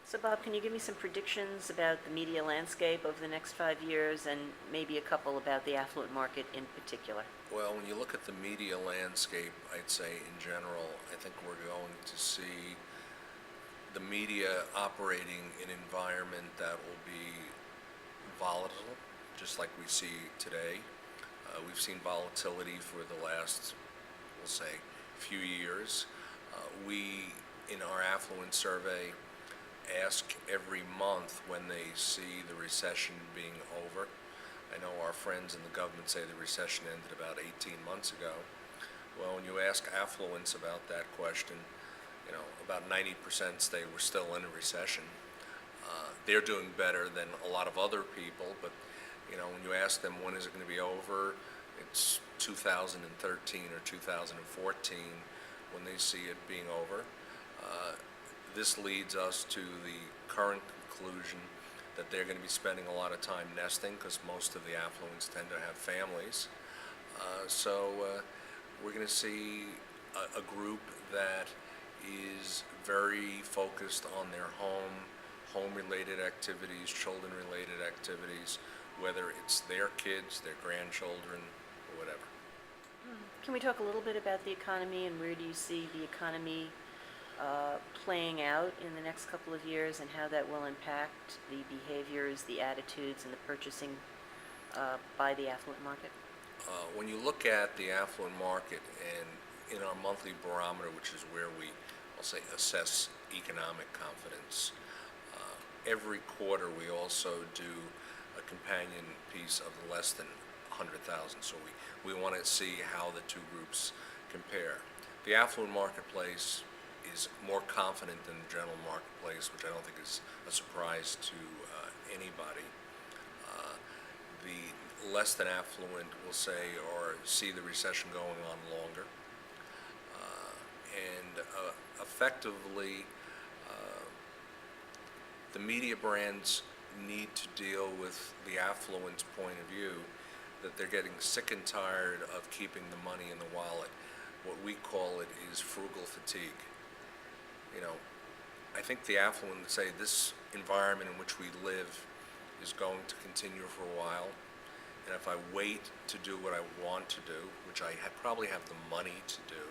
So Bob, can you give me some predictions about the media landscape over the next 5 years and maybe a couple about the affluent market in particular? Well, when you look at the media landscape, I'd say in general, I think we're going to see the media operating in an environment that will be volatile, just like we see today. We've seen volatility for the last, we'll say, few years. We, in our affluent survey, ask every month when they see the recession being over. I know our friends in the government say the recession ended about 18 months ago. Well, when you ask affluents about that question, about 90% say we're still in a recession. They're doing better than a lot of other people, but when you ask them when is it going to be over, it's 2013 or 2014 when they see it being over. This leads us to the current conclusion that they're going to be spending a lot of time nesting because most of the affluents tend to have families. So we're going to see a group that is very focused on their home-related activities, children-related activities, whether it's their kids, their grandchildren, or whatever. Can we talk a little bit about the economy and where do you see the economy playing out in the next couple of years and how that will impact the behaviors, the attitudes, and the purchasing by the affluent market? When you look at the affluent market and in our monthly barometer, which is where we, I'll say, assess economic confidence, every quarter we also do a companion piece of less than 100,000. So we want to see how the two groups compare. The affluent marketplace is more confident than the general marketplace, which I don't think is a surprise to anybody. The less than affluent will say or see the recession going on longer. And effectively, the media brands need to deal with the affluent's point of view that they're getting sick and tired of keeping the money in the wallet. What we call it is frugal fatigue. I think the affluent would say this environment in which we live is going to continue for a while, and if I wait to do what I want to do, which I probably have the money to do,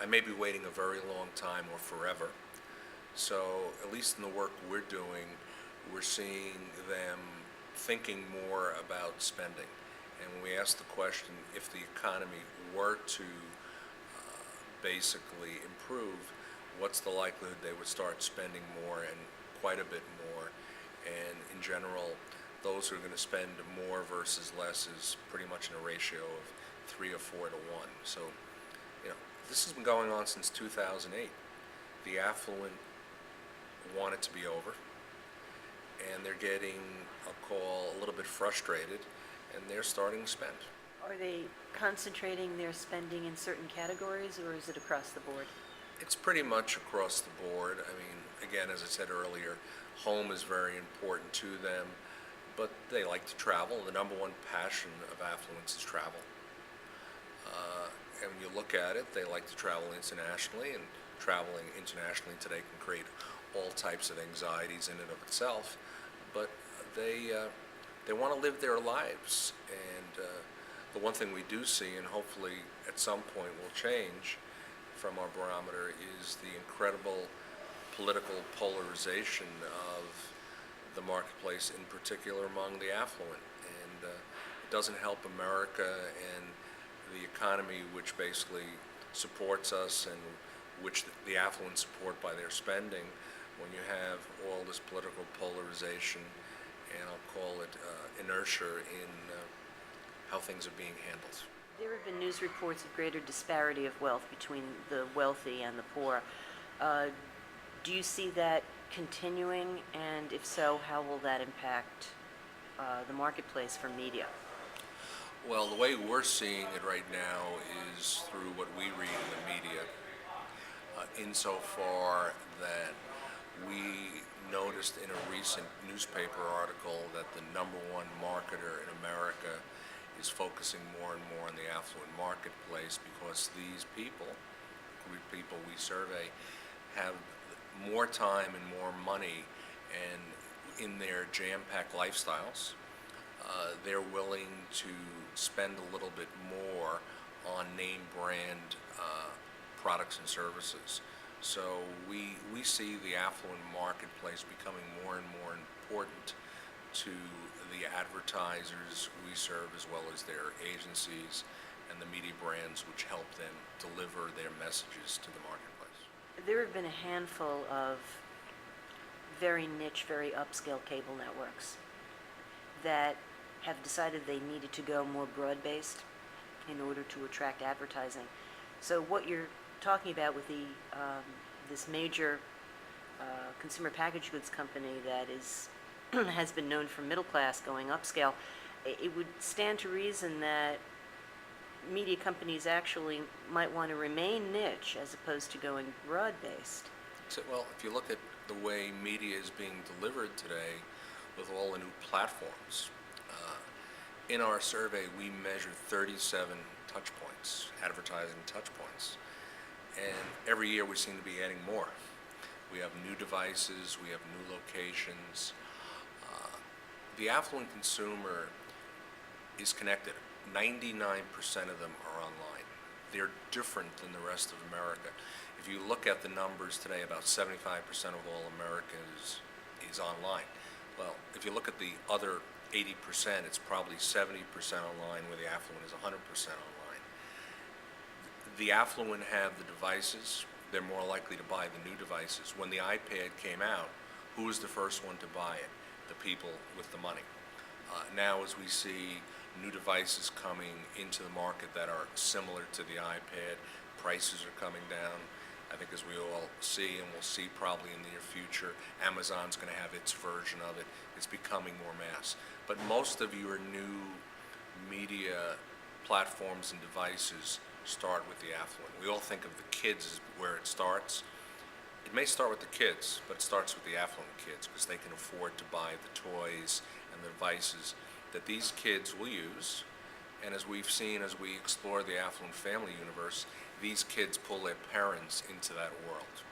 I may be waiting a very long time or forever. So at least in the work we're doing, we're seeing them thinking more about spending. And when we ask the question, if the economy were to basically improve, what's the likelihood they would start spending more and quite a bit more? And in general, those who are going to spend more versus less is pretty much in a ratio of 3 or 4 to 1. So, this has been going on since 2008. The affluent want it to be over, and they're getting a call a little bit frustrated, and they're starting to spend. Are they concentrating their spending in certain categories, or is it across the board? It's pretty much across the board. I mean, again, as I said earlier, home is very important to them, but they like to travel. The number one passion of affluence is travel. And when you look at it, they like to travel internationally, and traveling internationally today can create all types of anxieties in and of itself. But they want to live their lives, and the one thing we do see, and hopefully at some point will change from our barometer, is the incredible political polarization of the marketplace, in particular among the affluent. And it doesn't help America and the economy, which basically supports us and which the affluent support by their spending, when you have all this political polarization and I'll call it inertia in how things are being handled. There have been news reports of greater disparity of wealth between the wealthy and the poor. Do you see that continuing, and if so, how will that impact the marketplace for media? Well, the way we're seeing it right now is through what we read in the media, insofar that we noticed in a recent newspaper article that the number one marketer in America is focusing more and more on the affluent marketplace because these people we survey, have more time and more money, and in their jam-packed lifestyles, they're willing to spend a little bit more on name brand products and services. So we see the affluent marketplace becoming more and more important to the advertisers we serve, as well as their agencies and the media brands which help them deliver their messages to the marketplace. There have been a handful of very niche, very upscale cable networks that have decided they needed to go more broad-based in order to attract advertising. So what you're talking about with the this major consumer packaged goods company that is has been known for middle class going upscale, it would stand to reason that media companies actually might want to remain niche as opposed to going broad-based. So, well, if you look at the way media is being delivered today with all the new platforms, in our survey we measured 37 touch points, advertising touch points, and every year we seem to be adding more. We have new devices, we have new locations. The affluent consumer is connected. 99% of them are online. They're different than the rest of America. If you look at the numbers today, about 75% of all Americans is online. Well, if you look at the other 80%, it's probably 70% online, where the affluent is 100% online. The affluent have the devices. They're more likely to buy the new devices. When the iPad came out, who was the first one to buy it? The people with the money. Now, as we see new devices coming into the market that are similar to the iPad, prices are coming down. I think, as we all see, and we'll see probably in the near future, Amazon's going to have its version of it. It's becoming more mass. But most of your new media platforms and devices start with the affluent. We all think of the kids as where it starts. It may start with the kids, but it starts with the affluent kids, because they can afford to buy the toys and the devices that these kids will use. And as we've seen, as we explore the affluent family universe, these kids pull their parents into that world.